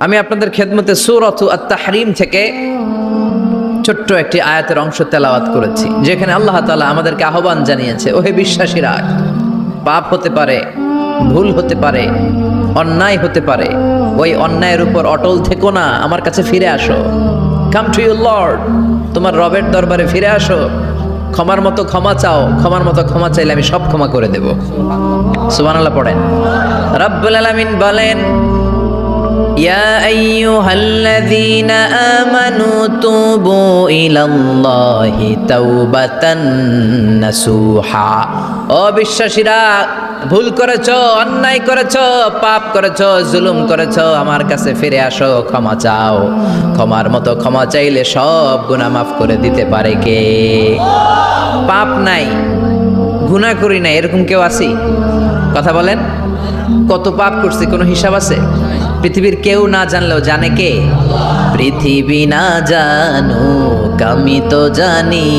আমি আপনাদের খেদমতে সূরাতু আত-তাহরিম থেকে ছোট্ট একটি আয়াতের অংশ তেলাওয়াত করেছি, যেখানে আল্লাহ তাআলা আমাদেরকে আহ্বান জানিয়েছে, ওহে বিশ্বাসীরা, পাপ হতে পারে, ভুল হতে পারে, অন্যায় হতে পারে, ওই অন্যায়ের উপর অটল থেকো না, আমার কাছে ফিরে আসো। কাম টু ইউর লর্ড, তোমার রবের দরবারে ফিরে আসো, ক্ষমার মতো ক্ষমা চাও, ক্ষমার মতো ক্ষমা চাইলে আমি সব ক্ষমা করে দেব। সুবহানাল্লাহ পড়েন। রব্বুল আলামিন বলেন, ইয়া আইয়ুহাল্লাযীনা আমানু তুবু ইলাল্লাহি তাওবাতান নাসুহা। ও বিশ্বাসীরা, ভুল করেছো, অন্যায় করেছো, পাপ করেছো, জুলুম করেছো, আমার কাছে ফিরে আসো, ক্ষমা চাও। ক্ষমার মতো ক্ষমা চাইলে সব গুনাহ মাফ করে দিতে পারে কে? পাপ নাই, গুনাহ করি নাই, এরকম কেউ আছি? কথা বলেন। কত পাপ করছি, কোনো হিসাব আছে? পৃথিবীর কেউ না জানলেও জানে কে? পৃথিবী না জানুক আমি তো জানি,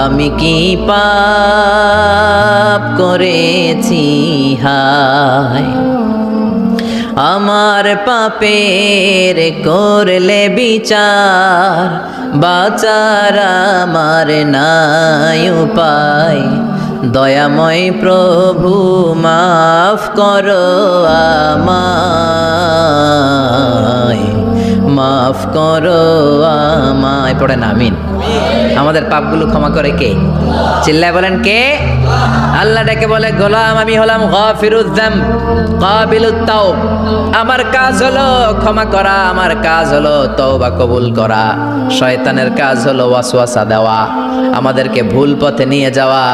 আমি কি পাপ করেছি হায়। আমার পাপের করলে বিচার, বাঁচার আমার নাই উপায়। দয়াময় প্রভু মাফ করো আমায়, মাফ করো আমায়। পড়েন আমিন। আমাদের পাপগুলো ক্ষমা করে কে? চিল্লায় বলেন কে? আল্লাহ ডেকে বলে, গোলাম আমি হলাম গাফিরুয যামব কাবিলুত তাওব। আমার কাজ হলো ক্ষমা করা, আমার কাজ হলো তওবা কবুল করা। শয়তানের কাজ হলো ওয়াসওয়াসা দেওয়া, আমাদেরকে ভুল পথে নিয়ে যাওয়া।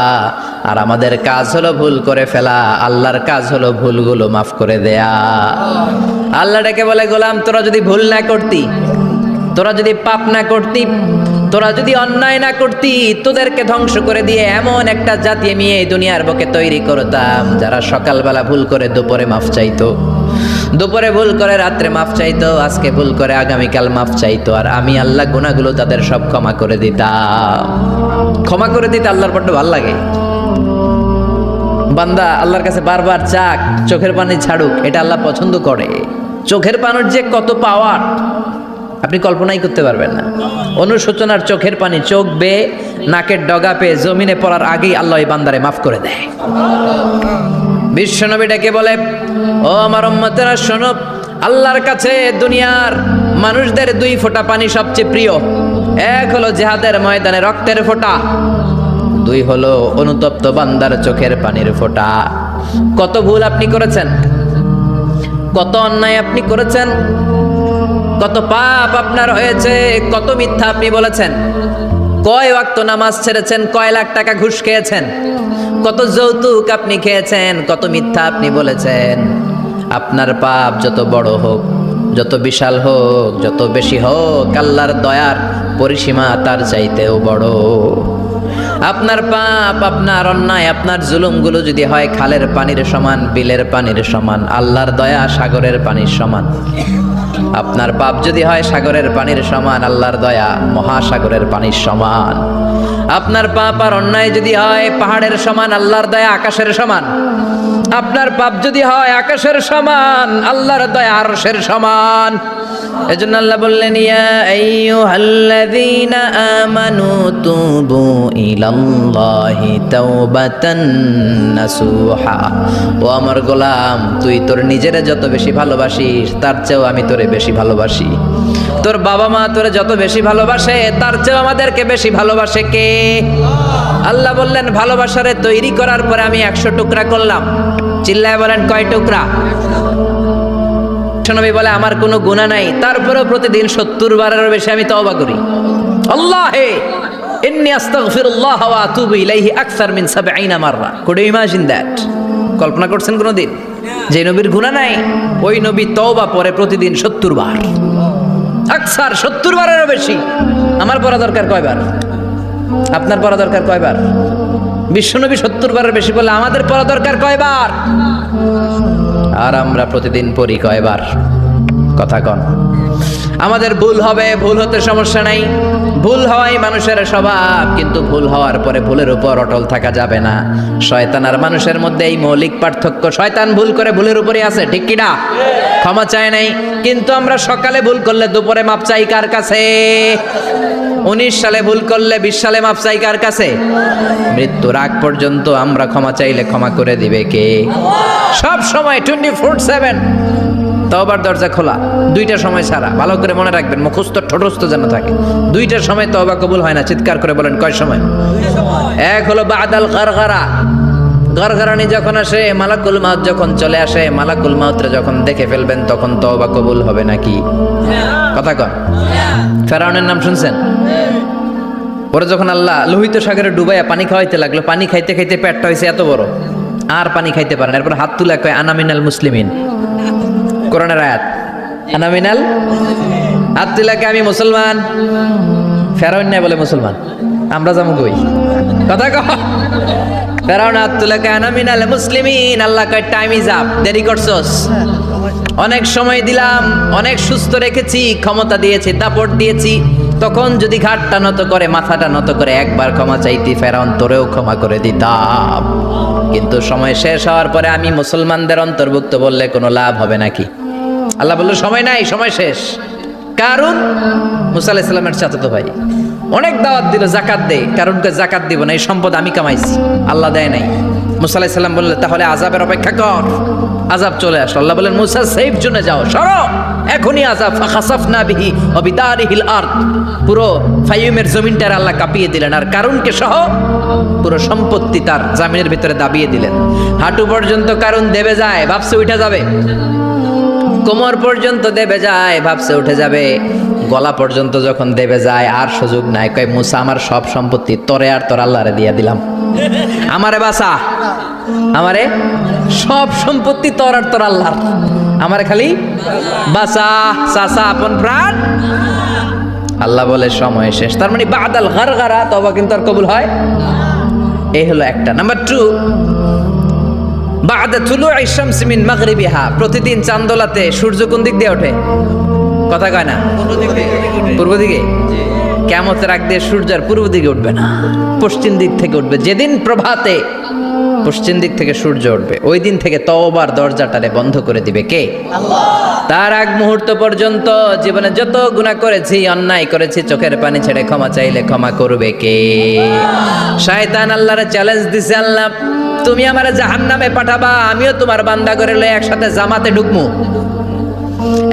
আর আমাদের কাজ হলো ভুল করে ফেলা, আল্লাহর কাজ হলো ভুলগুলো মাফ করে দেয়া। আল্লাহ ডেকে বলে, গোলাম তোরা যদি ভুল না করতি, তোরা যদি পাপ না করতি, তোরা যদি অন্যায় না করতি, তোদেরকে ধ্বংস করে দিয়ে এমন একটা জাতি আমি এই দুনিয়ার বুকে তৈরি করতাম, যারা সকালবেলা ভুল করে দুপুরে মাফ চাইতো, দুপুরে ভুল করে রাত্রে মাফ চাইতো, আজকে ভুল করে আগামীকাল মাফ চাইতো। আর আমি আল্লাহ গুনাহগুলো তাদের সব ক্ষমা করে দিতাম। ক্ষমা করে দিতে আল্লাহর বড্ড ভালো লাগে। বান্দা আল্লাহর কাছে বারবার চাক, চোখের পানি ছাড়ুক, এটা আল্লাহ পছন্দ করে। চোখের পানির যে কত পাওয়ার আপনি কল্পনাই করতে পারবেন না। অনুশোচনার চোখের পানি চোখ বেয়ে নাকের ডগা পেয়ে জমিনে পড়ার আগেই আল্লাহ এই বান্দারে মাফ করে দেয়। বিশ্বনবী ডেকে বলে, ও আমার উম্মতেরা শোনো, আল্লাহর কাছে দুনিয়ার মানুষদের দুই ফোঁটা পানি সবচেয়ে প্রিয়। এক হলো জিহাদের ময়দানে রক্তের ফোঁটা, দুই হলো অনুতপ্ত বান্দার চোখের পানির ফোঁটা। কত ভুল আপনি করেছেন, কত অন্যায় আপনি করেছেন, কত পাপ আপনার হয়েছে, কত মিথ্যা আপনি বলেছেন, কয় ওয়াক্ত নামাজ ছেড়েছেন, কয় লাখ টাকা ঘুষ খেয়েছেন, কত যৌতুক আপনি খেয়েছেন, কত মিথ্যা আপনি বলেছেন। আপনার পাপ যত বড় হোক, যত বিশাল হোক, যত বেশি হোক, আল্লাহর দয়ার পরিসীমা তার চাইতেও বড়। আপনার পাপ, আপনার অন্যায়, আপনার জুলুমগুলো যদি হয় খালের পানির সমান, বিলের পানির সমান, আল্লাহর দয়া সাগরের পানির সমান। আপনার পাপ যদি হয় সাগরের পানির সমান, আল্লাহর দয়া মহাসাগরের পানির সমান। আপনার পাপ আর অন্যায় যদি হয় পাহাড়ের সমান, আল্লাহর দয়া আকাশের সমান। আপনার পাপ যদি হয় আকাশের সমান, আল্লাহর দয়া আরশের সমান। এজন্য আল্লাহ বললেন, ইয়া আইয়ুহাল্লাযীনা আমানু তুবু ইলাল্লাহি তাওবাতান নাসুহা। ও আমার গোলাম, তুই তোর নিজেরে যত বেশি ভালোবাসিস, তার চেয়েও আমি তোরে বেশি ভালোবাসি। তোর বাবা মা তোরে যত বেশি ভালোবাসে, তার চেয়েও আমাদেরকে বেশি ভালোবাসে কে? আল্লাহ বললেন, ভালোবাসারে তৈরি করার পরে আমি 100 টুকরা করলাম। চিল্লায় বলেন কয় টুকরা? নবী বলে, আমার কোনো গুনাহ নাই, তারপরেও প্রতিদিন 70 বারেরও বেশি আমি তওবা করি। আল্লাহে ইন্নী আস্তাগফিরুল্লাহ ওয়া আতুবু ইলাইহি আকসার মিন 70 মাররা। Could you imagine that? কল্পনা করছেন কোনোদিন যে নবীর গুনাহ নাই, ওই নবী তওবা পড়ে প্রতিদিন 70 বার, আকসার 70 বারেরও বেশি। আমার পড়া দরকার কয়বার? আপনার পড়া দরকার কয়বার? বিশ্বনবী 70 বারের বেশি বলে আমাদের পড়া দরকার কয়বার? আর আমরা প্রতিদিন পড়ি কয়বার? কথা কন। আমাদের ভুল হবে, ভুল হতে সমস্যা নাই, ভুল হওয়াই মানুষের স্বভাব, কিন্তু ভুল হওয়ার পরে ভুলের উপর অটল থাকা যাবে না। শয়তান আর মানুষের মধ্যে এই মৌলিক পার্থক্য। শয়তান ভুল করে ভুলের উপরই আছে, ঠিক কিনা? ক্ষমা চায় নাই। কিন্তু আমরা সকালে ভুল করলে দুপুরে মাপ চাই কার কাছে? 19 সালে ভুল করলে 20 সালে মাপ চাই কার কাছে? মৃত্যুর আগ পর্যন্ত আমরা ক্ষমা চাইলে ক্ষমা করে দিবে কে? সব সময় 24/7 তওবার দরজা খোলা, দুইটা সময় ছাড়া। ভালো করে মনে রাখবেন, মুখস্থ ঠোঁটস্থ যেন থাকে। দুইটার সময় তওবা কবুল হয় না। চিৎকার করে বলেন কয় সময়? এক হলো বাদাল গারগারা, গরগরানি যখন আসে, মালাকুল মাউত যখন চলে আসে, মালাকুল মাউতরে যখন দেখে ফেলবেন তখন তওবা কবুল হবে নাকি? কথা কন। ফেরাউনের নাম শুনছেন? পরে যখন আল্লাহ লোহিত সাগরে ডুবাইয়া পানি খাওয়াইতে লাগলো, পানি খাইতে খাইতে পেটটা হয়েছে এত বড়, আর পানি খাইতে পারেন। এরপর হাত তুলে কয় আনা মিনাল মুসলিমিন। কোরআনের আয়াত, আনা মিনাল, হাত তুলে কয় আমি মুসলমান। ফেরাউন নাই বলে মুসলমান, আমরা যাবো কই? কথা কহ। ফেরাউন হাত তুলে কয় আনা মিনাল মুসলিমিন। আল্লাহ কয় টাইম ইজ আপ, দেরি করছস। অনেক সময় দিলাম, অনেক সুস্থ রেখেছি, ক্ষমতা দিয়েছি, দাপট দিয়েছি। তখন যদি ঘাটটা নত করে, মাথাটা নত করে একবার ক্ষমা চাইতি, ফেরাউন তোরেও ক্ষমা করে দিতাম। কিন্তু সময় শেষ হওয়ার পরে আমি মুসলমানদের অন্তর্ভুক্ত বললে কোনো লাভ হবে নাকি? আল্লাহ বলল সময় নাই, সময় শেষ। কারণ মুসা আলাইহিস সালামের চাচাতো ভাই অনেক দাওয়াত দিল, জাকাত দে। কারণকে জাকাত দিব না, এই সম্পদ আমি কামাইছি, আল্লাহ দেয় নাই। মুসা আলাইহিস সালাম বললেন তাহলে আযাবের অপেক্ষা কর। আযাব চলে আসলো। আল্লাহ বললেন মুসা সেফ জোনে যাও, সরো, এখনই আযাব। ফাখাসাফনা বিহি ওয়া বিদারিহিল আরদ, পুরো ফাইয়ুমের জমিনটার আল্লাহ কাঁপিয়ে দিলেন, আর কারুনকে সহ পুরো সম্পত্তি তার জামিনের ভিতরে দাবিয়ে দিলেন। হাঁটু পর্যন্ত কারুন দেবে যায়, ভাবছে উঠে যাবে। কোমর পর্যন্ত দেবে যায়, ভাবছে উঠে যাবে। গলা পর্যন্ত যখন দেবে যায় আর সুযোগ নাই। কয় মুসা আমার সব সম্পত্তি তোরে আর তোর আল্লাহরে দিয়া দিলাম, আমারে বাঁচা, আমারে সব সম্পত্তি তোর আর তোর আল্লাহর, আমারে খালি বাঁচা, চাচা আপন প্রাণ। আল্লাহ বলে সময় শেষ। তার মানে বাদাল গারগারা তওবা কিন্তু আর কবুল হয়। এই হলো একটা। নাম্বার 2, বাদা তুলুই শামসি মিন মাগরিবিহা, প্রতিদিন চাঁদোলাতে সূর্য কোন দিক দিয়ে ওঠে? কথা কয় না? পূর্ব দিকে। কিয়ামতের আগ দিয়ে সূর্য আর পূর্ব দিকে উঠবে না, পশ্চিম দিক থেকে উঠবে। যেদিন প্রভাতে পশ্চিম দিক থেকে সূর্য উঠবে, ওই দিন থেকে তওবার দরজাটারে বন্ধ করে দিবে কে? আল্লাহ। তার আগ মুহূর্ত পর্যন্ত জীবনে যত গুনাহ করেছি, অন্যায় করেছি, চোখের পানি ছেড়ে ক্ষমা চাইলে ক্ষমা করবে কে? শয়তান আল্লাহরে চ্যালেঞ্জ দিছে, আল্লাহ তুমি আমারে জাহান্নামে পাঠাবা, আমিও তোমার বান্দা করে লয়ে একসাথে জামাতে ঢুকমু।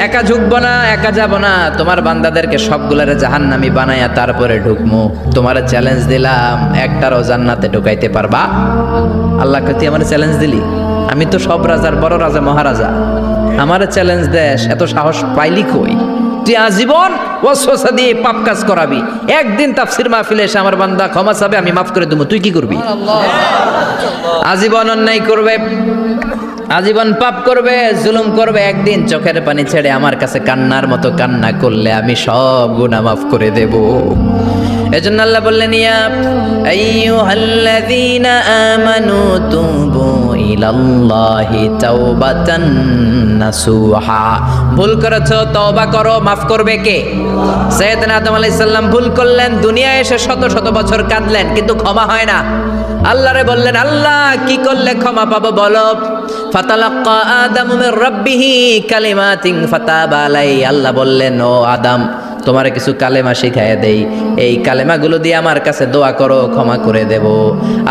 একা ঢুকবো না, একা যাব না, তোমার বান্দাদেরকে সবগুলারে জাহান্নামী বানায়া তারপরে ঢুকমু। তোমারে চ্যালেঞ্জ দিলাম, একটারও জান্নাতে ঢুকাইতে পারবা? আল্লাহকে তুই আমার চ্যালেঞ্জ দিলি? আমি তো সব রাজার বড় রাজা, মহারাজা, আমারে চ্যালেঞ্জ দেশ, এত সাহস পাইলি কই? তুই আজীবন ওয়াসওয়াসা দিয়ে পাপ কাজ করাবি, একদিন তাফসীর মাহফিলে এসে আমার বান্দা ক্ষমা চাবে, আমি মাফ করে দেবো, তুই কি করবি? আজীবন অন্যায় করবে, আজীবন পাপ করবে, জুলুম করবে, একদিন চোখের পানি ছেড়ে আমার কাছে কান্নার মতো কান্না করলে আমি সব গুনাহ মাফ করে দেব। এজন্য আল্লাহ বললেন ইয়া আইয়ুহাল্লাযীনা আমানু তুবু ইলাল্লাহি তাওবাতান নাসুহা। ভুল করেছো, তওবা করো, মাফ করবে কে? সাইয়েদনা আদম আলাইহিস সালাম ভুল করলেন, দুনিয়ায় এসে শত শত বছর কাঁদলেন, কিন্তু ক্ষমা হয় না। আল্লাহরে বললেন আল্লাহ কি করলে ক্ষমা পাবো বলো? ফাতালাক্কা আদামু মির রাব্বিহি কালিমাতিন ফাতাবা আলাই। আল্লাহ বললেন ও আদম তোমার কিছু কালেমা শিখায় দেই, এই কালেমাগুলো দিয়ে আমার কাছে দোয়া করো, ক্ষমা করে দেব।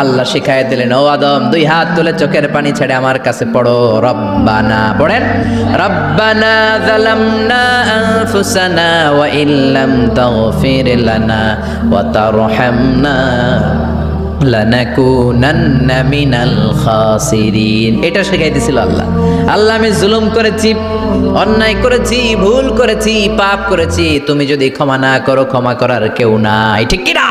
আল্লাহ শিখায় দিলেন ও আদম 2 হাত তুলে চোখের পানি ছেড়ে আমার কাছে পড়ো রব্বানা। পড়েন রব্বানা যালামনা আনফুসানা ওয়া ইল্লাম তাগফির লানা ওয়া তারহামনা লানাকুনান্না মিনাল খাসিরিন। এটা শিখাই দিছিল আল্লাহ। আল্লাহ আমি জুলুম করেছি, অন্যায় করেছি, ভুল করেছি, পাপ করেছি, তুমি যদি ক্ষমা না করো ক্ষমা করার কেউ নাই, ঠিক কি না?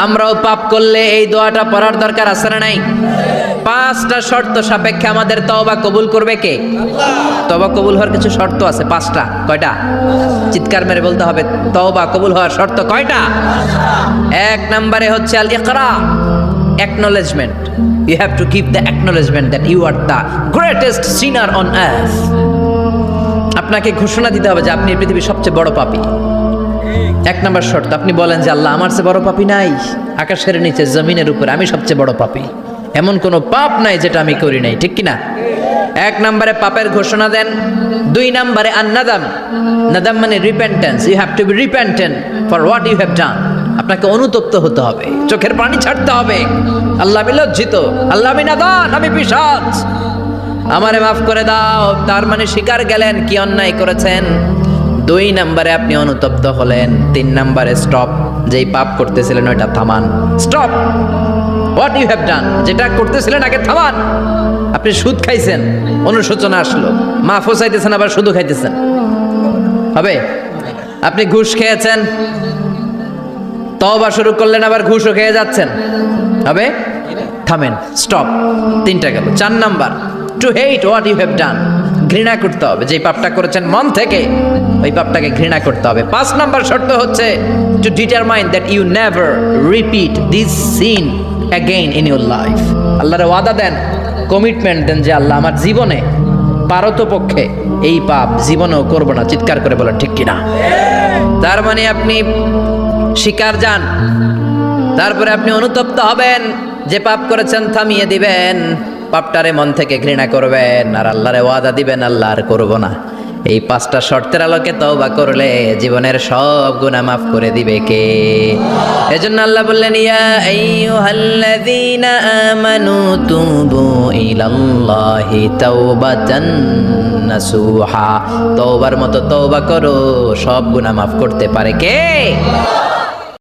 আমরাও পাপ করলে এই দোয়াটা পড়ার দরকার আছে না নাই? 5টা শর্ত সাপেক্ষে আমাদের তওবা কবুল করবে কে? তওবা কবুল হওয়ার কিছু শর্ত আছে 5টা। কয়টা? চিৎকার মেরে বলতে হবে, তওবা কবুল হওয়ার শর্ত কয়টা? 1 নম্বরে হচ্ছে আল ইকরা, acknowledgement. You have to give the acknowledgement that you are the greatest sinner on earth. আপনাকে ঘোষণা দিতে হবে যে আপনি পৃথিবীর সবচেয়ে বড় পাপী। 1 নম্বর শর্ত, আপনি বলেন যে আল্লাহ আমার চেয়ে বড় পাপী নাই, আকাশের নিচে জমিনের উপরে আমি সবচেয়ে বড় পাপী, এমন কোনো পাপ নাই যেটা আমি করি নাই, ঠিক কি না? এক নম্বরে পাপের ঘোষণা দেন, 2 নম্বরে আন্নাদাম। নাদাম মানে repentance. You have to be repentant for what you have done. আপনাকে অনুতপ্ত হতে হবে, চোখের পানি ছাড়তে হবে। আল্লাহ আমি লজ্জিত, আল্লাহ আমি নাদান, আমি পিশাচ, আমারে মাফ করে দাও। তার মানে স্বীকার গেলেন কি অন্যায় করেছেন। 2 নম্বরে আপনি অনুতপ্ত হলেন। 3 নম্বরে স্টপ, যেই পাপ করতেছিলেন ওইটা থামান। Stop what you have done, যেটা করতেছিলেন আগে থামান। আপনি সুদ খাইছেন, অনুশোচনা আসলো, মাফও চাইতেছেন আবার সুদও খাইতেছেন, হবে? আপনি ঘুষ খেয়েছেন, তওবা শুরু করলেন, আবার ঘুষও খেয়ে যাচ্ছেন, হবে? থামেন, স্টপ। 3টা গেল। 4 number, to hate what you have done, ঘৃণা করতে হবে। যে পাপটা করেছেন মন থেকে, ওই পাপটাকে ঘৃণা করতে হবে। 5 নাম্বার শর্ত হচ্ছে to determine that you never repeat this sin again in your life. আল্লাহর ওয়াদা দেন, কমিটমেন্ট দেন যে আল্লাহ আমার জীবনে পারতপক্ষে এই পাপ জীবনেও করবো না। চিৎকার করে বলেন ঠিক কিনা? তার মানে আপনি শিকার যান, তারপরে আপনি অনুতপ্ত হবেন, যে পাপ করেছেন থামিয়ে দিবেন, পাপটারে মন থেকে ঘৃণা করবেন, আর আল্লাহরে ওয়াদা দিবেন আল্লাহ আর করবো না। এই 5টা শর্তের আলোকে তওবা করলে জীবনের সব গুনাহ মাফ করে দিবে কে? এজন্য আল্লাহ বললেন, ইয়া আইয়ুহাল্লাযীনা আমানু তুবু ইলাল্লাহি তাওবাতান নাসুহা। তওবার মতো তওবা করো, সব গুনাহ মাফ করতে পারে কে?